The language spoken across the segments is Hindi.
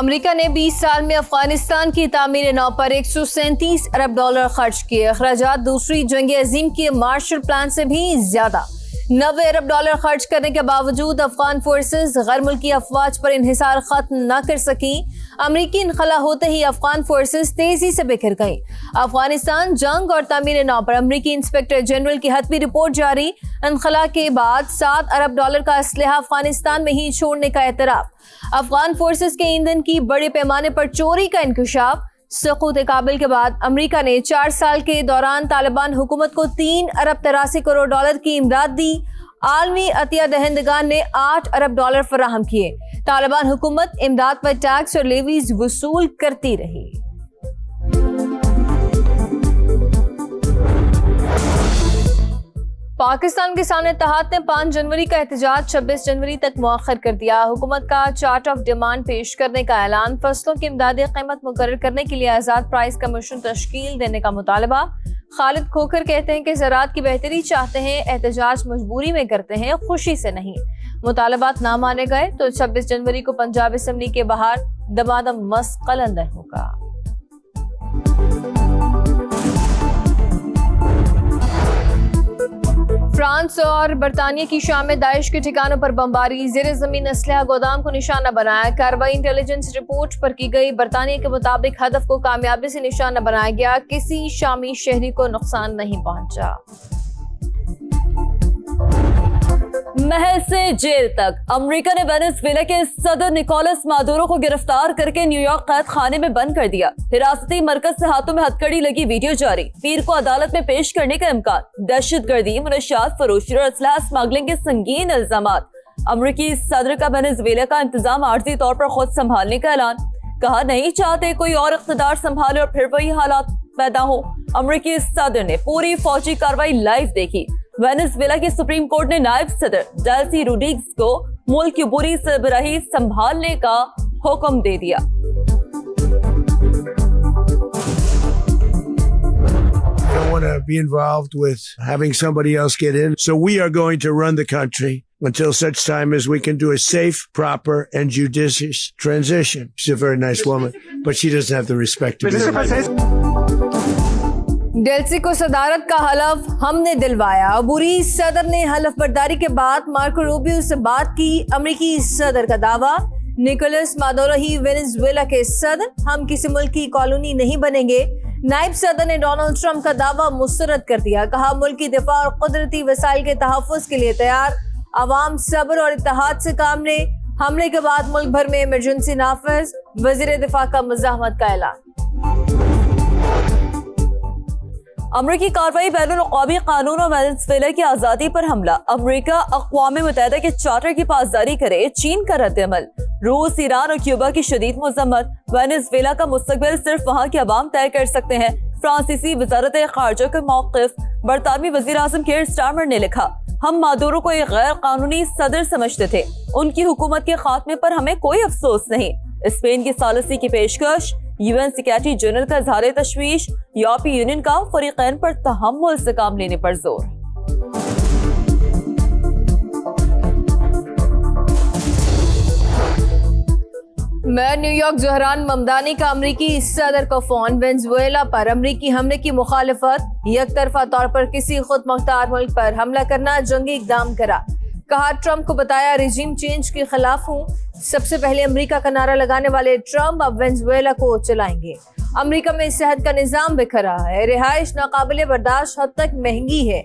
अमेरिका ने 20 साल में अफगानिस्तान की तामीर नौ पर 137 अरब डॉलर खर्च किए। अखराजात दूसरी जंग अजीम के मार्शल प्लान से भी ज्यादा। 90 अरब डॉलर खर्च करने के बावजूद अफगान फोर्सेस गैर मुल्की अफवाज पर इन्हिसार खत्म न कर सकी। अमरीकी इनखला होते ही अफगान फोर्सेस तेजी से बिखर गई। अफगानिस्तान जंग और तामीर नौ पर अमरीकी इंस्पेक्टर जनरल की हतमी रिपोर्ट जारी। इनखला के बाद 7 अरब डॉलर का असलहा अफगानिस्तान में ही छोड़ने का एतराफ। अफगान फोर्सेस के ईंधन की बड़े पैमाने पर चोरी का इंकशाफ। सुकूत काबिल के बाद अमेरिका ने 4 साल के दौरान तालिबान हुकूमत को 3 अरब 83 करोड़ डॉलर की इमदाद दी। आलमी अतिया दहंदगान ने 8 अरब डॉलर फराहम किए। तालिबान हुकूमत इमदाद पर टैक्स और लेवीज वसूल करती रही। पाकिस्तान किसान इत्तेहाद ने 5 जनवरी का एहतजाज 26 जनवरी तक मुअख्खर कर दिया। हुकूमत का चार्ट ऑफ डिमांड पेश करने का ऐलान। फसलों की इमदादी कीमत मुकर्रर करने के लिए आज़ाद प्राइस कमीशन तश्कील देने का मुतालबा। खालिद खोखर कहते हैं कि ज़राअत की बेहतरी चाहते हैं, एहतजाज मजबूरी में करते हैं, खुशी से नहीं। मुतालबात ना माने गए तो 26 जनवरी को पंजाब असम्बली के बाहर दमादम मस्त कलंदर होगा। फ्रांस और बरतानिया की शाम में दाइश के ठिकानों पर बमबारी। ज़ेरे ज़मीन असलहा गोदाम को निशाना बनाया। कार्रवाई इंटेलिजेंस रिपोर्ट पर की गई। बरतानिया के मुताबिक हदफ को कामयाबी से निशाना बनाया गया। किसी शामी शहरी को नुकसान नहीं पहुंचा। महल से जेल तक अमेरिका ने वेनेजुएला के सदर निकोलस मादुरो को गिरफ्तार करके न्यूयॉर्क कैद खाने में बंद कर दिया। हिरासती मरकज से हाथों में हथकड़ी लगी वीडियो जारी। पीर को अदालत में पेश करने का इम्कान। दहशतगर्दी, मुनशियात फरोशी और असलहा स्मगलिंग के संगीन इल्जामात। अमेरिकी सदर का वेनेजुएला का इंतजाम आर्जी तौर पर खुद संभालने का ऐलान। कहा नहीं चाहते कोई और इख्तिदार संभाले और फिर वही हालात पैदा हो। अमेरिकी सदर ने पूरी फौजी कार्रवाई लाइव देखी। वेनेजुएला की सुप्रीम कोर्ट ने नायब सदर डेल्सी रोड्रिग्स को मुल्क की बुरी सरबराही संभालने का हुक्म दे दिया। Don't want to be involved with having somebody else get in. So we are going to run the country until such time as we can do a safe, proper, and judicious transition. She's a very nice woman, but she doesn't have the respect to be. Delsey को सदारत का हलफ हमने दिलवाया। अबूरी सदर ने हलफ बर्दारी के बाद मार्को रूबियो से बात की। अमेरिकी सदर का दावा, निकोलस मादुरो ही वेनेजुएला के सदर, हम किसी मुल्क की कॉलोनी नहीं बनेंगे। नायब सदर ने डोनाल्ड ट्रंप का दावा मुस्तरद कर दिया। कहा मुल्क की दिफा और कुदरती वसाइल के तहफ़्फ़ुज़ के लिए तैयार। अवाम सब्र और इत्तेहाद से काम ले। हमले के बाद मुल्क भर में इमरजेंसी नाफिज। वज़ीर दिफा का मुज़ाहमत का ऐलान। अमरीकी कार्रवाई बैनुल-अक़वामी कानून और वेनेजुएला की आज़ादी पर हमला। अमरीका अक़वाम मुत्तहिदा के चार्टर की पासदारी करे। चीन का रद्द-ए-अमल। रूस, ईरान और क्यूबा की शदीद मज़म्मत। वेनेजुएला का मुस्तक़बिल सिर्फ वहाँ के अवाम तय कर सकते हैं। फ्रांसीसी वज़ारत ख़ारजा का मौक़िफ़। बरतानवी वज़ीर आज़म कीर स्टारमर ने लिखा, हम मादुरो को एक गैर कानूनी सदर समझते थे। उनकी हुकूमत के खात्मे पर हमें कोई अफसोस नहीं। स्पेन की सालसी की पेशकश। यूएन सेक्रेटरी जनरल का इज़हार तशवीश। यूरोपीय यूनियन का फरीक़ैन पर तहम्मुल से काम लेने पर जोर। मेयर न्यूयॉर्क ज़हरान ममदानी का अमरीकी सदर को फोन। वेनेजुएला पर अमरीकी हमले की मुखालिफत। यकतरफा तौर पर किसी खुद मुख्तार मुल्क पर हमला करना जंगी इक़दाम करा। कहा ट्रंप को बताया रिजीम चेंज के खिलाफ हूँ। सबसे पहले अमेरिका का नारा लगाने वाले ट्रंप अब वेनेजुएला को चलाएंगे। अमेरिका में सेहत का निजाम बिखरा है। रिहाइश नाकाबिले बर्दाश्त हद तक महंगी है।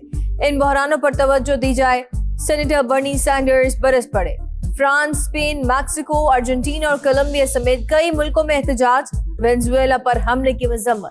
इन बहरानों पर तवज्जो दी जाए। सेनेटर बर्नी सैंडर्स बरस पड़े। फ्रांस, स्पेन, मैक्सिको, अर्जेंटीना और कोलंबिया समेत कई मुल्कों में एहतजाज। वेनेजुएला पर हमले की मजम्मत।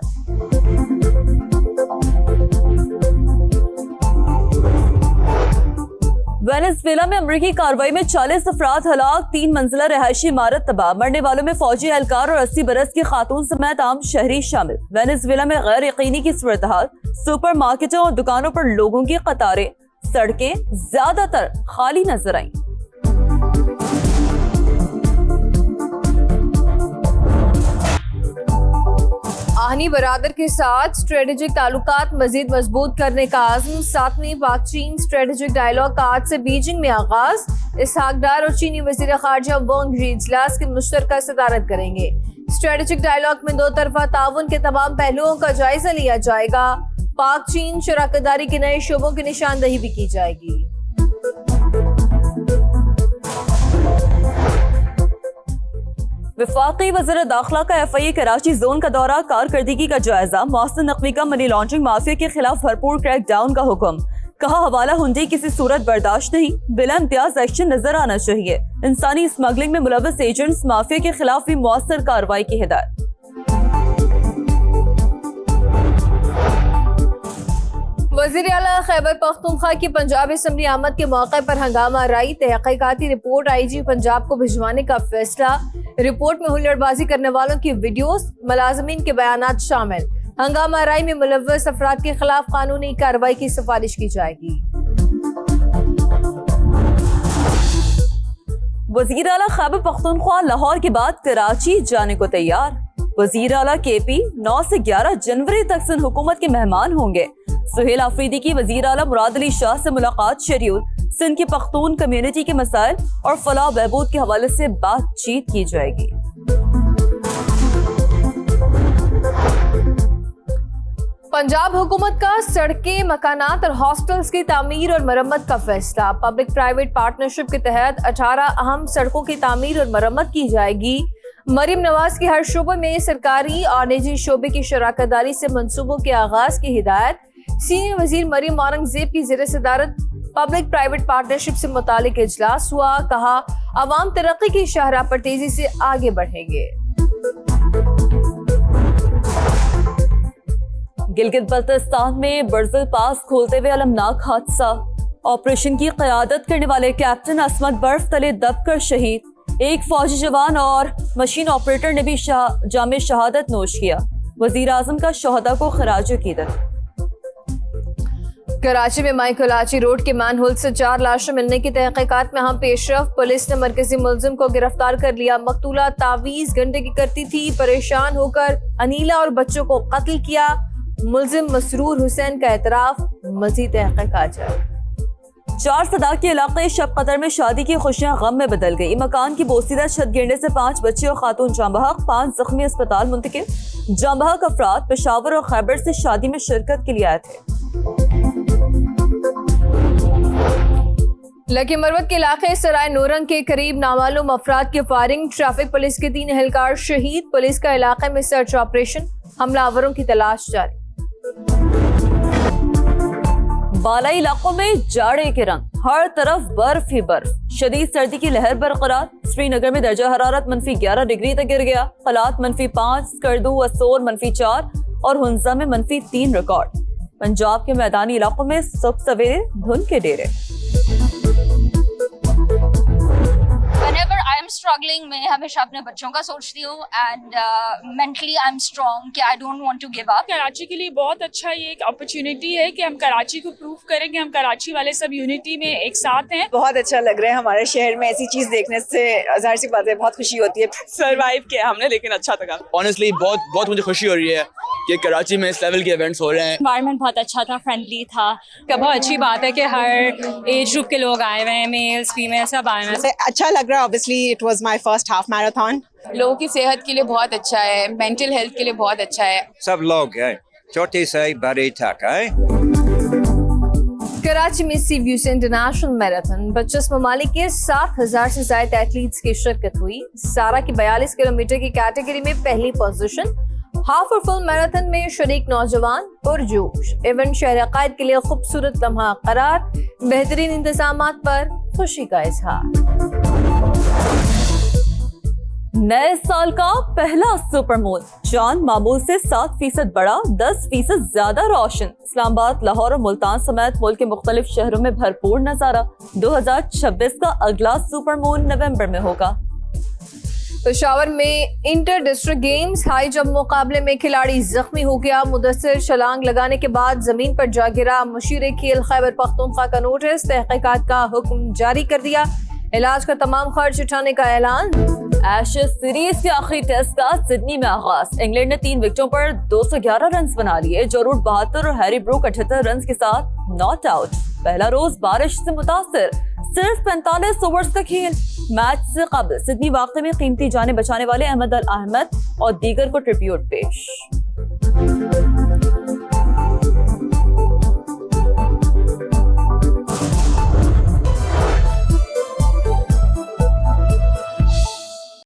वेनेजुएला में अमरीकी कार्रवाई में 40 अफराद हलाक। 3 मंजिला रहायशी इमारत तबाह। मरने वालों में फौजी एहलकार और 80 बरस की खातून समेत आम शहरी शामिल। वेनेजुएला में गैर यकीनी की सूरत-ए-हाल। सुपर मार्केटों और दुकानों पर लोगों की कतारें। सड़कें ज्यादातर खाली नजर आईं। बाहनी बरादर के साथ स्ट्रेटेजिक ताल्लुकात मजीद मजबूत करने का आज़म। 7वीं पाक चीन स्ट्रेटेजिक डायलॉग का आज से बीजिंग में आगाज। इसहाक डार और चीनी वज़ीर ख़ारजा वांग ज़ी इजलास की मुश्तरका सदारत करेंगे। स्ट्रेटेजिक डायलॉग में दो तरफा ताउन के तमाम पहलुओं का जायजा लिया जाएगा। पाक चीन शराकतदारी के नए शोबों की निशानदही भी की जाएगी। वफाकी वज़ीर दाखिला का FIA कराची जोन का दौरा, कारकर्दगी का जायजा। मोहसिन नकवी का मनी लॉन्ड्रिंग माफिया के खिलाफ भरपूर क्रैकडाउन का हुक्म। कहा हवाला हुंडी किसी सूरत बर्दाश्त नहीं, बिला इम्तियाज एक्शन नजर आना चाहिए। इंसानी स्मगलिंग में मुलव्वस एजेंट्स माफिया के खिलाफ भी मौसर कार्रवाई की हिदायत। वज़ीर आला खैबर पख्तूनख्वा की पंजाब असम्बली आमद के मौके पर हंगामा राई। तहकीकाती रिपोर्ट IG पंजाब को भिजवाने का फैसला। रिपोर्ट में हुल्लड़बाजी करने वालों की वीडियोस, मुलाजमीन के बयानात शामिल। हंगामा राई में मुलव्वस अफराद के खिलाफ कानूनी कार्रवाई की सिफारिश की जाएगी। वज़ीर आला खैबर पख्तूनख्वा लाहौर के बाद कराची जाने को तैयार। वज़ीर आला KP 9 से 11 जनवरी तक सिंध हुकूमत के मेहमान होंगे। सुहेल आफरीदी की वज़ीर आला मुराद अली शाह से मुलाकात शेड्यूल। सिंध की पख्तून कम्युनिटी के मसाइल और फलाह बहबूद के हवाले से बातचीत की जाएगी। पंजाब हुकूमत का सड़कें, मकानात और हॉस्टल्स की तामीर और मरम्मत का फैसला। पब्लिक प्राइवेट पार्टनरशिप के तहत 18 अहम सड़कों की तामीर और मरम्मत की जाएगी। मरीम नवाज की हर शोबे में सरकारी और निजी शोबे की शराकतदारी से मंसूबों के आगाज की हिदायत। सीनियर वजीर मरीम औरंगजेब की ज़ेर सदारत पब्लिक प्राइवेट पार्टनरशिप से मुतालिक इजलास हुआ। कहा अवाम तरक्की की शाहराह पर तेजी से आगे बढ़ेंगे। गिलगित बल्तिस्तान में बर्जिल पास खोलते हुए अलमनाक हादसा। ऑपरेशन की क़यादत करने वाले कैप्टन असमत बर्फ तले दबकर शहीद। एक फौजी जवान और मशीन ऑपरेटर ने भी जामे शहादत नोश किया। वजीर आजम का शहदा को खराज अकीदत। कराची में माइकलाची रोड के मैनहोल से 4 लाशें मिलने की तहकीकात में हम पेशरफ। पुलिस ने मरकजी मुलजिम को गिरफ्तार कर लिया। मकतूला तावीज़ घंटे की करती थी, परेशान होकर अनीला और बच्चों को कत्ल किया। मुलजिम मसरूर हुसैन का एतराफ। मज़ीद तहकीकात जारी। 4 सदा के इलाके शब कदर में शादी की खुशियां गम में बदल गई। मकान की बोसीदा छत गिरने से 5 बच्चे और खातून जांबहक, 5 जख्मी अस्पताल मुंतकिल। जांबहक अफराद पेशावर और खैबर से शादी में शिरकत के लिए आए थे। लकी मरवत के इलाके सराय नूरंग के करीब नामालूम अफराद की फायरिंग। ट्रैफिक पुलिस के 3 एहलकार शहीद। पुलिस का इलाके में सर्च ऑपरेशन। हमलावरों की तलाश जारी। बालाई इलाकों में जाड़े के रंग, हर तरफ बर्फ ही बर्फ। शदीद सर्दी की लहर बरकरार। श्रीनगर में दर्जा हरारत -11 डिग्री तक गिर गया। कलात -5, स्कर्दू, असोर -4 और हुंजा में -3 रिकॉर्ड। पंजाब के मैदानी इलाकों में सुबह सवेरे धुंध के डेरे। Whenever I am struggling, मैं हमेशा अपने बच्चों का सोचती हूँ and mentally I'm strong कि I don't want to give up। Karachi के लिए बहुत अच्छा ये एक अपॉर्चुनिटी है कि हम कराची को प्रूव करें कि हम कराची वाले सब यूनिटी में एक साथ हैं। बहुत अच्छा लग रहा है हमारे शहर में ऐसी चीज देखने से, जाहिर सी बात है बहुत खुशी होती है। सर्वाइव किया हमने, लेकिन अच्छा था। ऑनेस्टली बहुत मुझे खुशी हो रही है कि कराची में इस लेवल के इवेंट्स हो रहे हैं। एनवायरनमेंट बहुत अच्छा था, फ्रेंडली था। बहुत अच्छी बात है कि हर एज ग्रुप के लोग आए हुए हैं, मेल्स फीमेल सब आए हुए हैं। अच्छा लग रहा है। Obviously it was my first half marathon. लोगों की सेहत के लिए बहुत अच्छा है, मेंटल हेल्थ के लिए बहुत अच्छा है। सब लोग हैं, छोटे से बड़े तक है। कराची में सीव्यूस इंटरनेशनल मैराथन 25 ममालिक के 7,000 से ज्यादा एथलीट्स की शिरकत हुई। सारा की 42 किलोमीटर की कैटेगरी में पहली पोजीशन। हाफ और फुल मैराथन में शरीक नौजवान पुरजोश। इवेंट शहर कायद के लिए खूबसूरत लम्हा करार। बेहतरीन इंतजामात पर खुशी का इजहार। नए साल का पहला सुपर मून, चांद मामूल से 7% बड़ा, 10% ज्यादा रोशन। इस्लामाबाद, लाहौर और मुल्तान समेत मुल्क के मुख्तलिफ शहरों में भरपूर नजारा। 2026 का अगला सुपर मून नवंबर में होगा। पेशावर में inter district games high jump मुकाबले में खिलाड़ी जख्मी हो गया। मुदस्सिर छलांग लगाने के बाद जमीन पर जा गिरा। मुशीर खेल खैबर पख्तूनख्वा का नोटिस, तहकीकात का हुक्म जारी कर दिया। इलाज का तमाम खर्च उठाने का ऐलान। एशेज सीरीज के आखिरी टेस्ट का सिडनी में आगाज। इंग्लैंड ने 3 विकेटों पर 211 रन बना लिए। जो रूट 72 और हैरी ब्रूक 78 रन के साथ नॉट आउट। पहला रोज बारिश से मुतासिर, सिर्फ 45 ओवर्स का खेल। मैच से कबल सिडनी वाकये में कीमती जानें बचाने वाले अहमद अल अहमद और दीगर को ट्रिब्यूट पेश।